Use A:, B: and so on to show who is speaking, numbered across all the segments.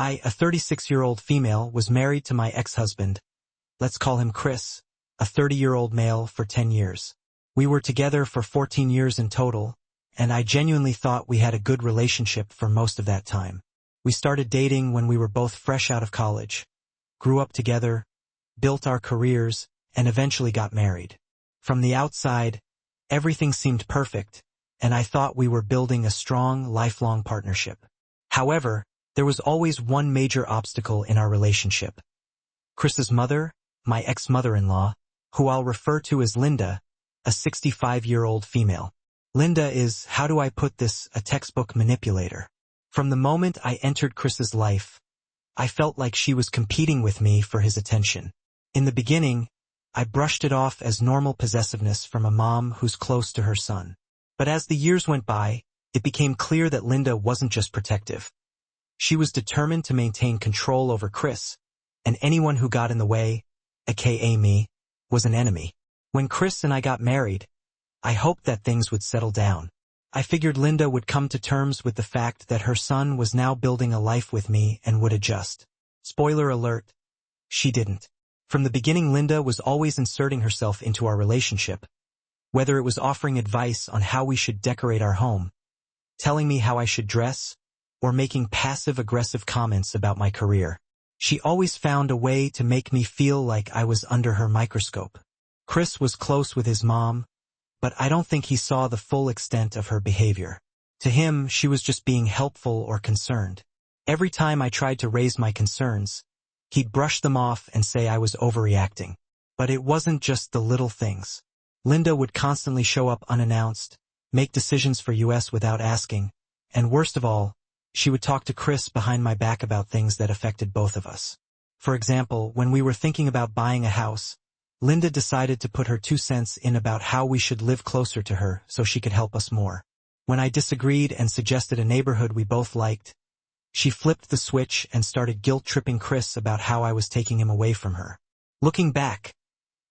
A: I, a 36-year-old female, was married to my ex-husband, let's call him Chris, a 30-year-old male, for 10 years. We were together for 14 years in total, and I genuinely thought we had a good relationship for most of that time. We started dating when we were both fresh out of college, grew up together, built our careers, and eventually got married. From the outside, everything seemed perfect, and I thought we were building a strong, lifelong partnership. However, there was always one major obstacle in our relationship. Chris's mother, my ex-mother-in-law, who I'll refer to as Linda, a 65-year-old female. Linda is, how do I put this, a textbook manipulator. From the moment I entered Chris's life, I felt like she was competing with me for his attention. In the beginning, I brushed it off as normal possessiveness from a mom who's close to her son. But as the years went by, it became clear that Linda wasn't just protective. She was determined to maintain control over Chris, and anyone who got in the way, aka me, was an enemy. When Chris and I got married, I hoped that things would settle down. I figured Linda would come to terms with the fact that her son was now building a life with me and would adjust. Spoiler alert, she didn't. From the beginning, Linda was always inserting herself into our relationship, whether it was offering advice on how we should decorate our home, telling me how I should dress, or making passive-aggressive comments about my career. She always found a way to make me feel like I was under her microscope. Chris was close with his mom, but I don't think he saw the full extent of her behavior. To him, she was just being helpful or concerned. Every time I tried to raise my concerns, he'd brush them off and say I was overreacting. But it wasn't just the little things. Linda would constantly show up unannounced, make decisions for us without asking, and worst of all, she would talk to Chris behind my back about things that affected both of us. For example, when we were thinking about buying a house, Linda decided to put her 2 cents in about how we should live closer to her so she could help us more. When I disagreed and suggested a neighborhood we both liked, she flipped the switch and started guilt-tripping Chris about how I was taking him away from her. Looking back,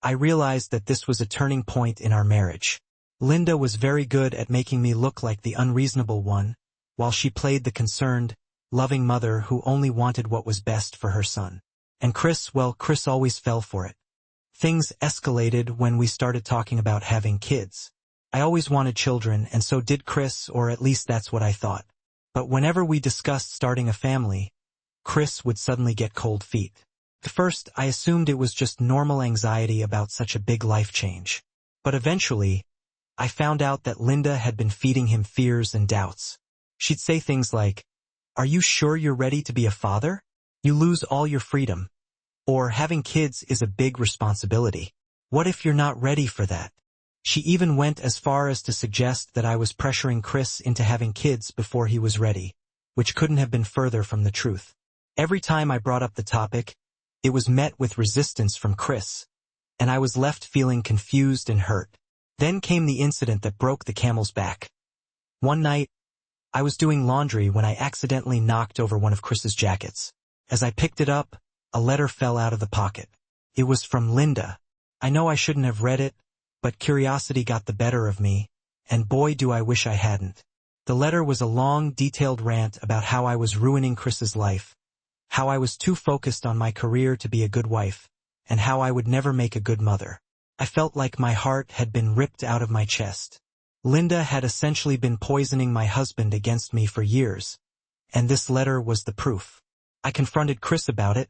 A: I realized that this was a turning point in our marriage. Linda was very good at making me look like the unreasonable one, while she played the concerned, loving mother who only wanted what was best for her son. And Chris, well, Chris always fell for it. Things escalated when we started talking about having kids. I always wanted children, and so did Chris, or at least that's what I thought. But whenever we discussed starting a family, Chris would suddenly get cold feet. At first, I assumed it was just normal anxiety about such a big life change. But eventually, I found out that Linda had been feeding him fears and doubts. She'd say things like, "Are you sure you're ready to be a father? You lose all your freedom." Or, "Having kids is a big responsibility. What if you're not ready for that?" She even went as far as to suggest that I was pressuring Chris into having kids before he was ready, which couldn't have been further from the truth. Every time I brought up the topic, it was met with resistance from Chris, and I was left feeling confused and hurt. Then came the incident that broke the camel's back. One night, I was doing laundry when I accidentally knocked over one of Chris's jackets. As I picked it up, a letter fell out of the pocket. It was from Linda. I know I shouldn't have read it, but curiosity got the better of me, and boy do I wish I hadn't. The letter was a long, detailed rant about how I was ruining Chris's life, how I was too focused on my career to be a good wife, and how I would never make a good mother. I felt like my heart had been ripped out of my chest. Linda had essentially been poisoning my husband against me for years, and this letter was the proof. I confronted Chris about it,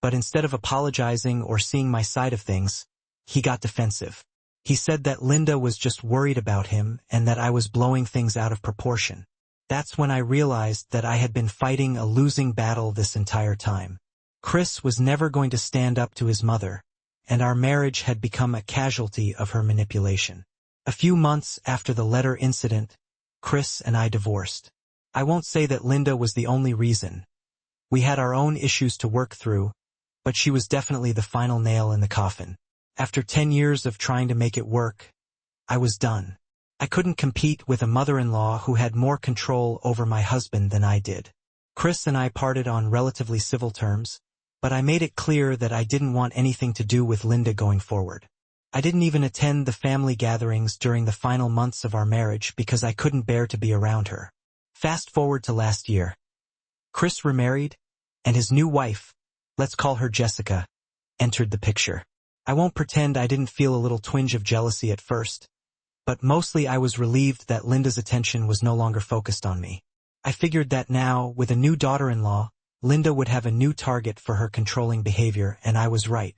A: but instead of apologizing or seeing my side of things, he got defensive. He said that Linda was just worried about him and that I was blowing things out of proportion. That's when I realized that I had been fighting a losing battle this entire time. Chris was never going to stand up to his mother, and our marriage had become a casualty of her manipulation. A few months after the letter incident, Chris and I divorced. I won't say that Linda was the only reason. We had our own issues to work through, but she was definitely the final nail in the coffin. After 10 years of trying to make it work, I was done. I couldn't compete with a mother-in-law who had more control over my husband than I did. Chris and I parted on relatively civil terms, but I made it clear that I didn't want anything to do with Linda going forward. I didn't even attend the family gatherings during the final months of our marriage because I couldn't bear to be around her. Fast forward to last year. Chris remarried, and his new wife, let's call her Jessica, entered the picture. I won't pretend I didn't feel a little twinge of jealousy at first, but mostly I was relieved that Linda's attention was no longer focused on me. I figured that now, with a new daughter-in-law, Linda would have a new target for her controlling behavior, and I was right.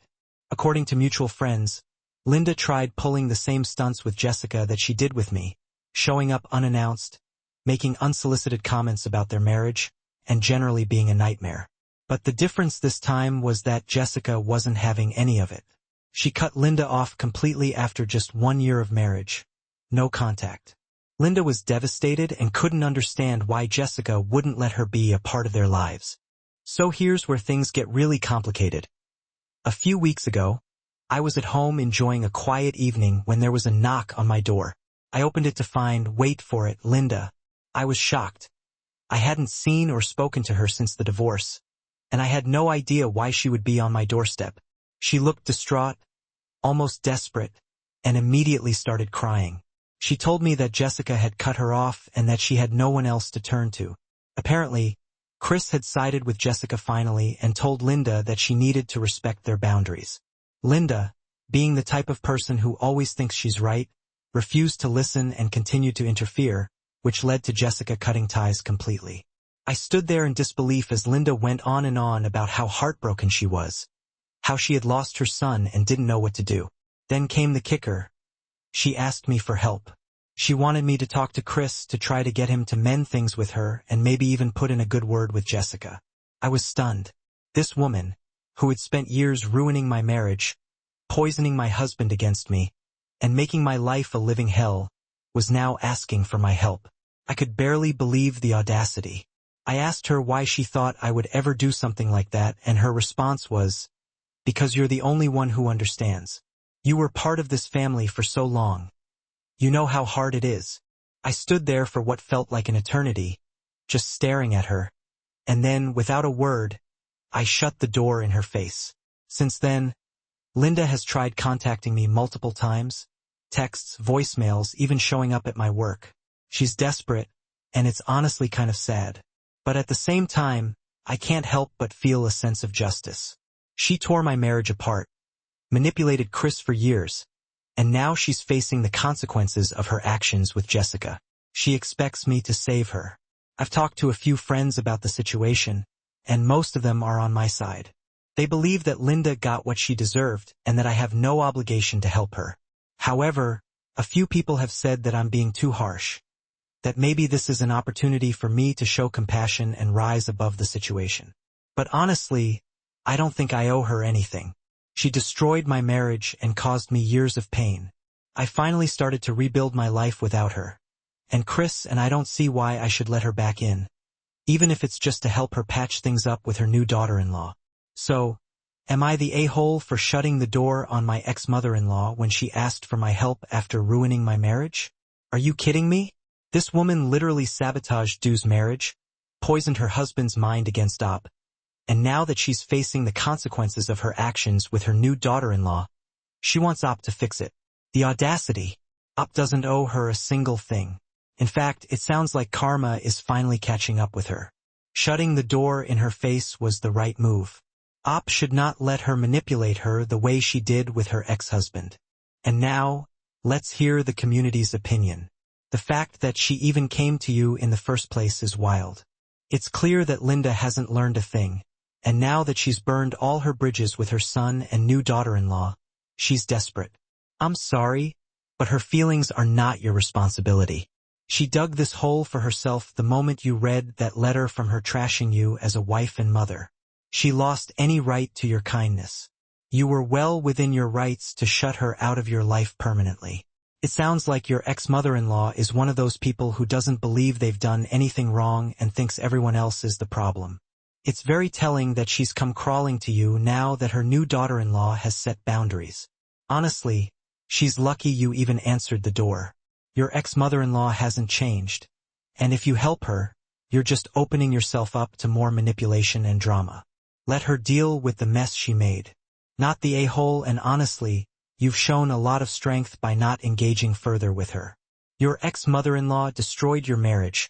A: According to mutual friends, Linda tried pulling the same stunts with Jessica that she did with me, showing up unannounced, making unsolicited comments about their marriage, and generally being a nightmare. But the difference this time was that Jessica wasn't having any of it. She cut Linda off completely after just 1 year of marriage. No contact. Linda was devastated and couldn't understand why Jessica wouldn't let her be a part of their lives. So here's where things get really complicated. A few weeks ago, I was at home enjoying a quiet evening when there was a knock on my door. I opened it to find, wait for it, Linda. I was shocked. I hadn't seen or spoken to her since the divorce, and I had no idea why she would be on my doorstep. She looked distraught, almost desperate, and immediately started crying. She told me that Jessica had cut her off and that she had no one else to turn to. Apparently, Chris had sided with Jessica finally and told Linda that she needed to respect their boundaries. Linda, being the type of person who always thinks she's right, refused to listen and continued to interfere, which led to Jessica cutting ties completely. I stood there in disbelief as Linda went on and on about how heartbroken she was, how she had lost her son and didn't know what to do. Then came the kicker. She asked me for help. She wanted me to talk to Chris to try to get him to mend things with her and maybe even put in a good word with Jessica. I was stunned. This woman, who had spent years ruining my marriage, poisoning my husband against me, and making my life a living hell, was now asking for my help. I could barely believe the audacity. I asked her why she thought I would ever do something like that, and her response was, "Because you're the only one who understands. You were part of this family for so long. You know how hard it is." I stood there for what felt like an eternity, just staring at her, and then, without a word, I shut the door in her face. Since then, Linda has tried contacting me multiple times, texts, voicemails, even showing up at my work. She's desperate, and it's honestly kind of sad. But at the same time, I can't help but feel a sense of justice. She tore my marriage apart, manipulated Chris for years, and now she's facing the consequences of her actions with Jessica. She expects me to save her. I've talked to a few friends about the situation, and most of them are on my side. They believe that Linda got what she deserved and that I have no obligation to help her. However, a few people have said that I'm being too harsh, that maybe this is an opportunity for me to show compassion and rise above the situation. But honestly, I don't think I owe her anything. She destroyed my marriage and caused me years of pain. I finally started to rebuild my life without her. And Chris and I don't see why I should let her back in, even if it's just to help her patch things up with her new daughter-in-law. So, am I the a-hole for shutting the door on my ex-mother-in-law when she asked for my help after ruining my marriage? Are you kidding me? This woman literally sabotaged Du's marriage, poisoned her husband's mind against Op, and now that she's facing the consequences of her actions with her new daughter-in-law, she wants Op to fix it. The audacity! Op doesn't owe her a single thing. In fact, it sounds like karma is finally catching up with her. Shutting the door in her face was the right move. Op should not let her manipulate her the way she did with her ex-husband. And now, let's hear the community's opinion. The fact that she even came to you in the first place is wild. It's clear that Linda hasn't learned a thing, and now that she's burned all her bridges with her son and new daughter-in-law, she's desperate. I'm sorry, but her feelings are not your responsibility. She dug this hole for herself the moment you read that letter from her trashing you as a wife and mother. She lost any right to your kindness. You were well within your rights to shut her out of your life permanently. It sounds like your ex-mother-in-law is one of those people who doesn't believe they've done anything wrong and thinks everyone else is the problem. It's very telling that she's come crawling to you now that her new daughter-in-law has set boundaries. Honestly, she's lucky you even answered the door. Your ex-mother-in-law hasn't changed, and if you help her, you're just opening yourself up to more manipulation and drama. Let her deal with the mess she made, not the a-hole, and honestly, you've shown a lot of strength by not engaging further with her. Your ex-mother-in-law destroyed your marriage,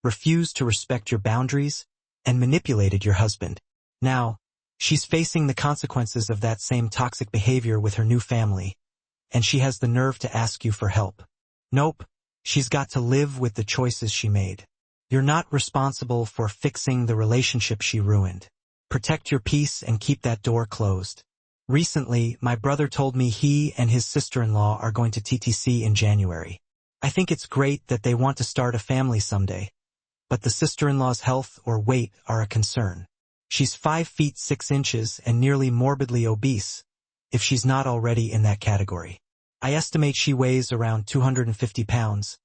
A: refused to respect your boundaries, and manipulated your husband. Now, she's facing the consequences of that same toxic behavior with her new family, and she has the nerve to ask you for help. Nope, she's got to live with the choices she made. You're not responsible for fixing the relationship she ruined. Protect your peace and keep that door closed. Recently, my brother told me he and his sister-in-law are going to TTC in January. I think it's great that they want to start a family someday, but the sister-in-law's health or weight are a concern. She's 5 feet 6 inches and nearly morbidly obese, if she's not already in that category. I estimate she weighs around 250 pounds,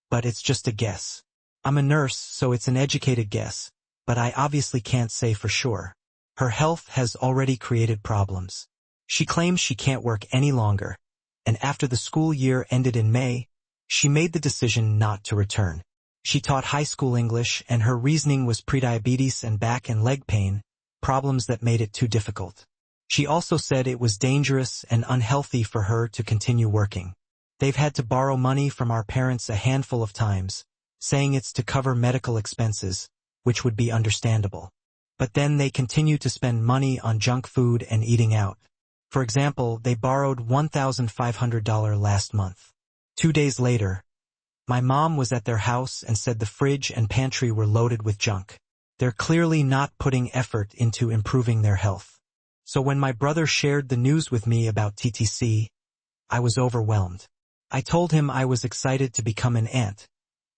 A: but it's just a guess. I'm a nurse, so it's an educated guess, but I obviously can't say for sure. Her health has already created problems. She claims she can't work any longer, and after the school year ended in May, she made the decision not to return. She taught high school English, and her reasoning was prediabetes and back and leg pain, problems that made it too difficult. She also said it was dangerous and unhealthy for her to continue working. They've had to borrow money from our parents a handful of times, saying it's to cover medical expenses, which would be understandable. But then they continue to spend money on junk food and eating out. For example, they borrowed $1,500 last month. 2 days later, my mom was at their house and said the fridge and pantry were loaded with junk. They're clearly not putting effort into improving their health. So when my brother shared the news with me about TTC, I was overwhelmed. I told him I was excited to become an aunt,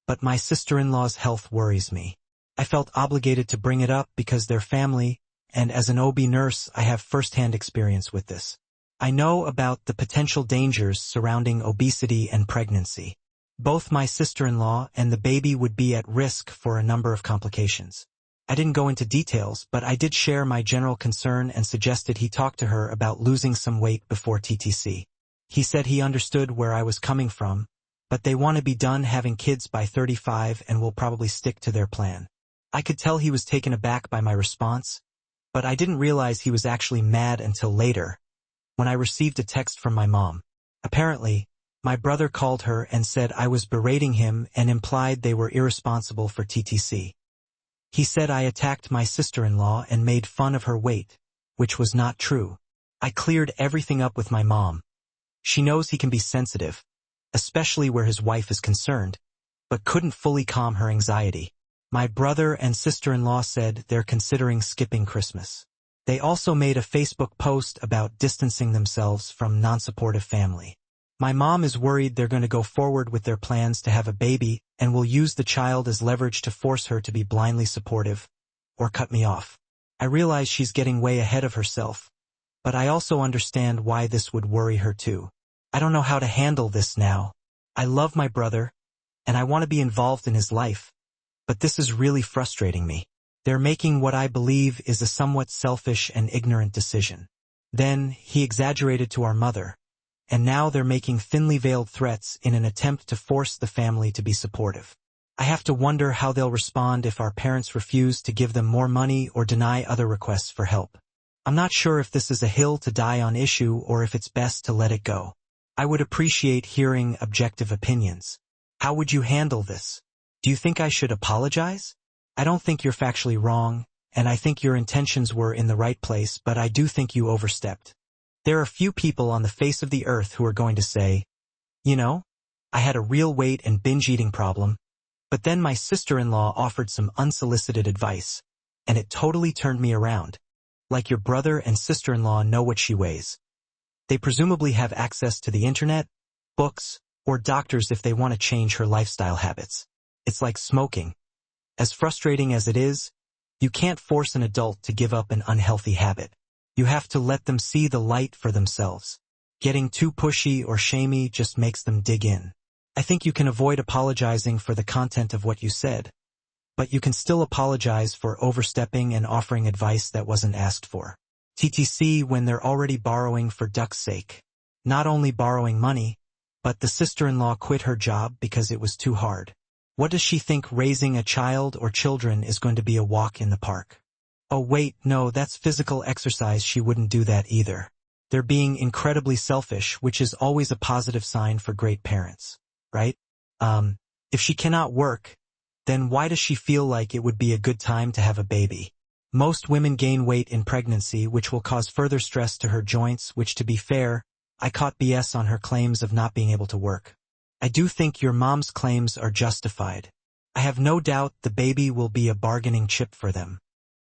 A: but my sister-in-law's health worries me. I felt obligated to bring it up because they're family, and as an OB nurse, I have first-hand experience with this. I know about the potential dangers surrounding obesity and pregnancy. Both my sister-in-law and the baby would be at risk for a number of complications. I didn't go into details, but I did share my general concern and suggested he talk to her about losing some weight before TTC. He said he understood where I was coming from, but they want to be done having kids by 35 and will probably stick to their plan. I could tell he was taken aback by my response, but I didn't realize he was actually mad until later, when I received a text from my mom. Apparently, my brother called her and said I was berating him and implied they were irresponsible for TTC. He said I attacked my sister-in-law and made fun of her weight, which was not true. I cleared everything up with my mom. She knows he can be sensitive, especially where his wife is concerned, but couldn't fully calm her anxiety. My brother and sister-in-law said they're considering skipping Christmas. They also made a Facebook post about distancing themselves from non-supportive family. My mom is worried they're going to go forward with their plans to have a baby and will use the child as leverage to force her to be blindly supportive or cut me off. I realize she's getting way ahead of herself, but I also understand why this would worry her too. I don't know how to handle this now. I love my brother, and I want to be involved in his life, but this is really frustrating me. They're making what I believe is a somewhat selfish and ignorant decision. Then he exaggerated to our mother, and now they're making thinly veiled threats in an attempt to force the family to be supportive. I have to wonder how they'll respond if our parents refuse to give them more money or deny other requests for help. I'm not sure if this is a hill to die on issue or if it's best to let it go. I would appreciate hearing objective opinions. How would you handle this? Do you think I should apologize? I don't think you're factually wrong, and I think your intentions were in the right place, but I do think you overstepped. There are few people on the face of the earth who are going to say, you know, I had a real weight and binge eating problem, but then my sister-in-law offered some unsolicited advice, and it totally turned me around. Like your brother and sister-in-law know what she weighs. They presumably have access to the internet, books, or doctors if they want to change her lifestyle habits. It's like smoking. As frustrating as it is, you can't force an adult to give up an unhealthy habit. You have to let them see the light for themselves. Getting too pushy or shamey just makes them dig in. I think you can avoid apologizing for the content of what you said, but you can still apologize for overstepping and offering advice that wasn't asked for. TTC when they're already borrowing for duck's sake. Not only borrowing money, but the sister-in-law quit her job because it was too hard. What does she think raising a child or children is going to be a walk in the park? Oh wait, no, that's physical exercise. She wouldn't do that either. They're being incredibly selfish, which is always a positive sign for great parents, right? If she cannot work, then why does she feel like it would be a good time to have a baby? Most women gain weight in pregnancy, which will cause further stress to her joints, which, to be fair, I caught BS on her claims of not being able to work. I do think your mom's claims are justified. I have no doubt the baby will be a bargaining chip for them.